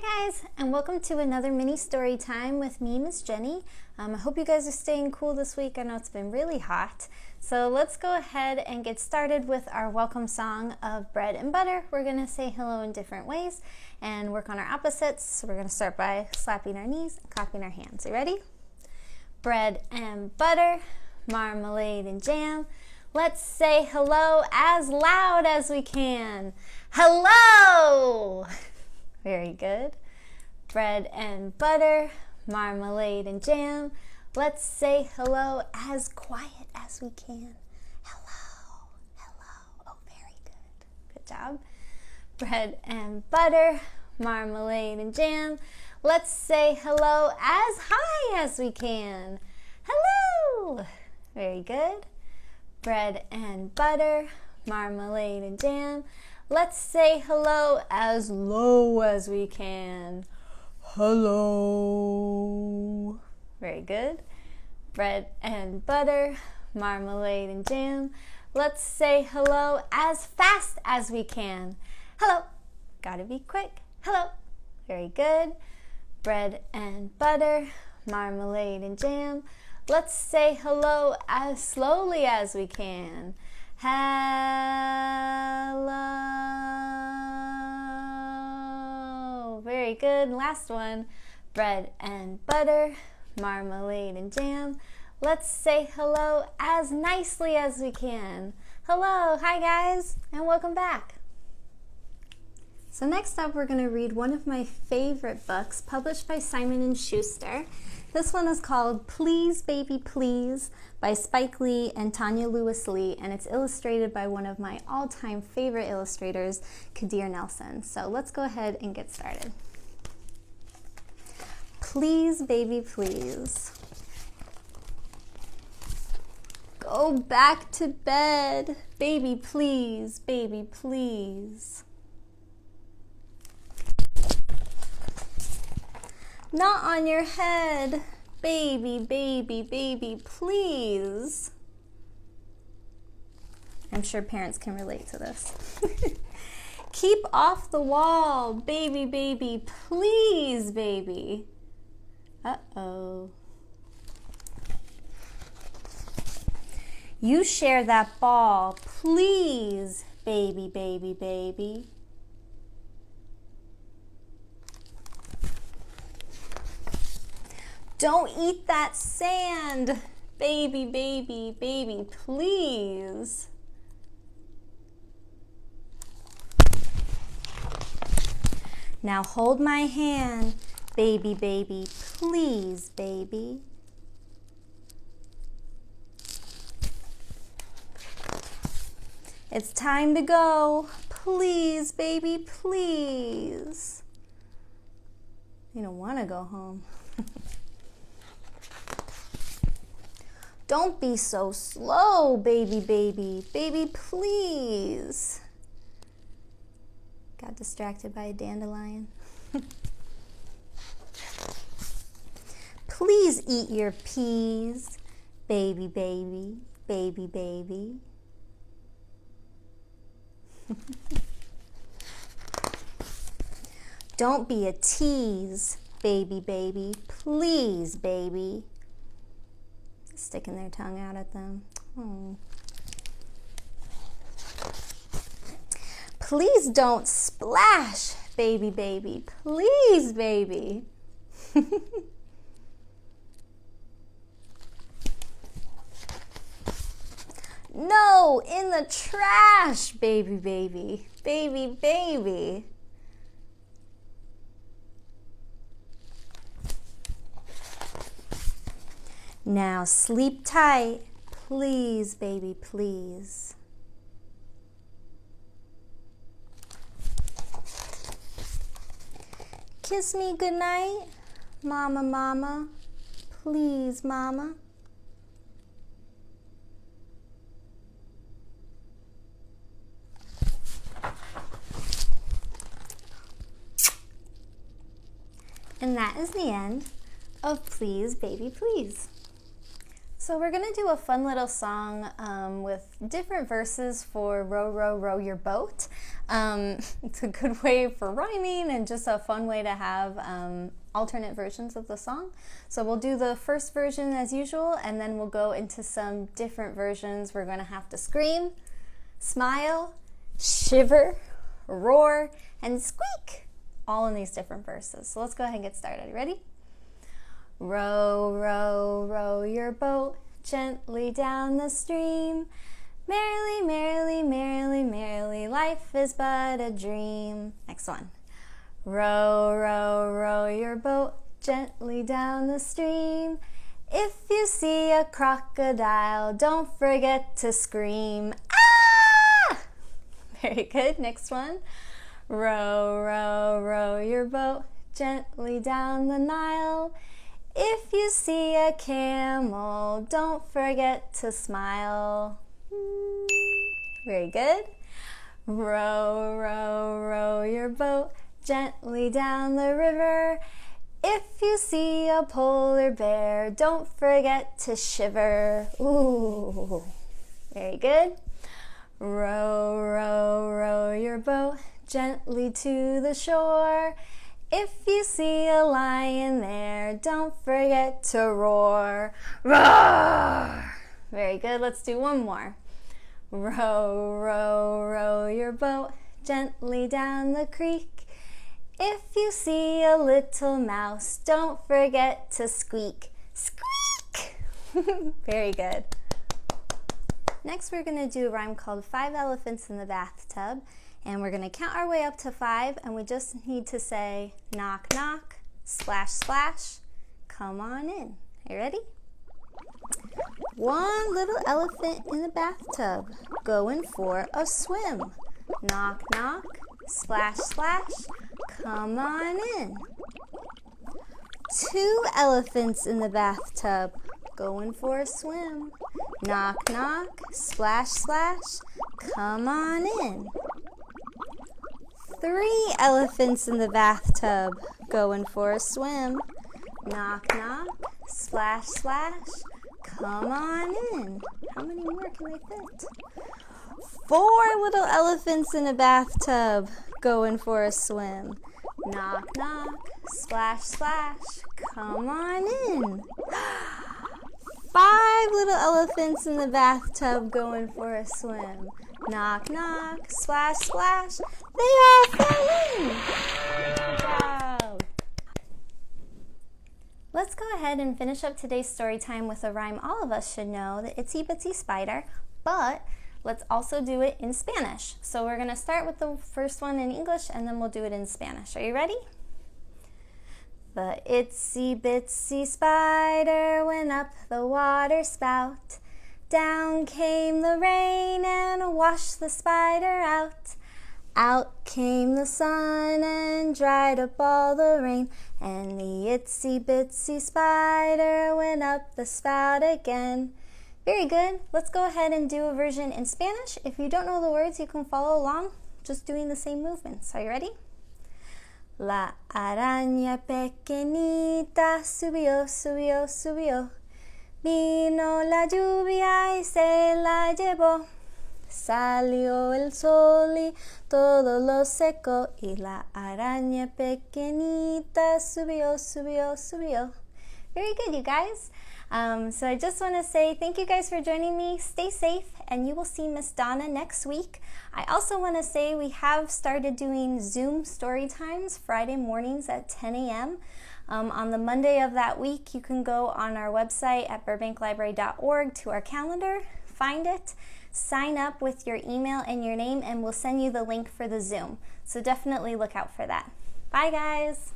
Hi guys, and welcome to another mini story time with me, Miss Jenny. I hope you guys are staying cool this week. I know it's been really hot. So let's go ahead and get started with our welcome song of bread and butter. We're going to say hello in different ways and work on our opposites. So we're going to start by slapping our knees and clapping our hands. You ready? Bread and butter, marmalade and jam. Let's say hello as loud as we can. Hello! Very good. Bread and butter, marmalade and jam. Let's say hello as quiet as we can. Hello, hello. Oh, very good. Good job. Bread and butter, marmalade and jam. Let's say hello as high as we can. Hello. Very good. Bread and butter, marmalade and jam. Let's say hello as low as we can. Hello. Very good. Bread and butter, marmalade and jam. Let's say hello as fast as we can. Hello. Gotta be quick. Hello. Very good. Bread and butter, marmalade and jam. Let's say hello as slowly as we can. Hello. Very good. Last one. Bread and butter, marmalade and jam. Let's say hello as nicely as we can. Hello. Hi guys, and welcome back. So next up, we're going to read one of my favorite books published by Simon & Schuster. This one is called Please Baby Please by Spike Lee and Tanya Lewis Lee, and it's illustrated by one of my all-time favorite illustrators, Kadir Nelson. So let's go ahead and get started. Please baby please. Go back to bed, baby please, baby please. Not on your head, baby, baby, baby, please. I'm sure parents can relate to this. Keep off the wall, baby, baby, please, baby. Uh-oh. You share that ball, please, baby, baby, baby. Don't eat that sand, baby, baby, baby, please. Now hold my hand, baby, baby, please, baby. It's time to go, please, baby, please. You don't want to go home. Don't be so slow, baby, baby, baby, please. Got distracted by a dandelion. Please eat your peas, baby, baby, baby, baby. Don't be a tease, baby, baby, please, baby. Sticking their tongue out at them. Oh. Please don't splash, baby, baby, please, baby. No, in the trash, baby, baby, baby, baby. Now sleep tight, please, baby, please. Kiss me goodnight, mama, mama, please, mama. And that is the end of Please Baby Please. So we're gonna do a fun little song with different verses for Row, Row, Row Your Boat. It's a good way for rhyming and just a fun way to have alternate versions of the song. So we'll do the first version as usual, and then we'll go into some different versions. We're going to have to scream, smile, shiver, roar, and squeak, all in these different verses. So let's go ahead and get started. Ready? Row, row, row your boat gently down the stream. Merrily, merrily, merrily, merrily, life is but a dream. Next one. Row, row, row your boat gently down the stream. If you see a crocodile, don't forget to scream. Ah! Very good. Next one. Row, row, row your boat gently down the Nile. If you see a camel, don't forget to smile. Very good. Row, row, row your boat gently down the river. If you see a polar bear, don't forget to shiver. Ooh, very good. Row, row, row your boat gently to the shore. If you see a lion there, don't forget to roar. Roar! Very good. Let's do one more. Row, row, row your boat gently down the creek. If you see a little mouse, don't forget to squeak. Squeak! Very good. Next, we're going to do a rhyme called 5 Elephants in the Bathtub. And we're going to count our way up to 5, and we just need to say, knock, knock, splash, splash, come on in. Are you ready? One little elephant in the bathtub, going for a swim. Knock, knock, splash, splash, come on in. 2 elephants in the bathtub, going for a swim. Knock, knock, splash, splash, come on in. 3 elephants in the bathtub, going for a swim. Knock, knock, splash, splash, come on in. How many more can they fit? 4 little elephants in a bathtub, going for a swim. Knock, knock, splash, splash, come on in. 5 little elephants in the bathtub, going for a swim. Knock, knock, splash, splash, they all fell in. Good job. Let's go ahead and finish up today's story time with a rhyme all of us should know, the Itsy Bitsy Spider, but let's also do it in Spanish. So we're going to start with the first one in English, and then we'll do it in Spanish. Are you ready? The itsy bitsy spider went up the water spout. Down came the rain and washed the spider out. Out came the sun and dried up all the rain, and the itsy bitsy spider went up the spout again. Very good. Let's go ahead and do a version in Spanish. If you don't know the words, you can follow along just doing the same movements. Are you ready? La araña pequeñita subió, subió, subió. Vino la lluvia y se la llevó. Salió el sol y todo lo secó. Y la araña pequeñita subió, subió, subió. Very good, you guys. So I just want to say thank you guys for joining me. Stay safe, and you will see Miss Donna next week. I also want to say we have started doing Zoom story times Friday mornings at 10 a.m. On the Monday of that week, you can go on our website at burbanklibrary.org to our calendar, find it, sign up with your email and your name, and we'll send you the link for the Zoom. So definitely look out for that. Bye, guys.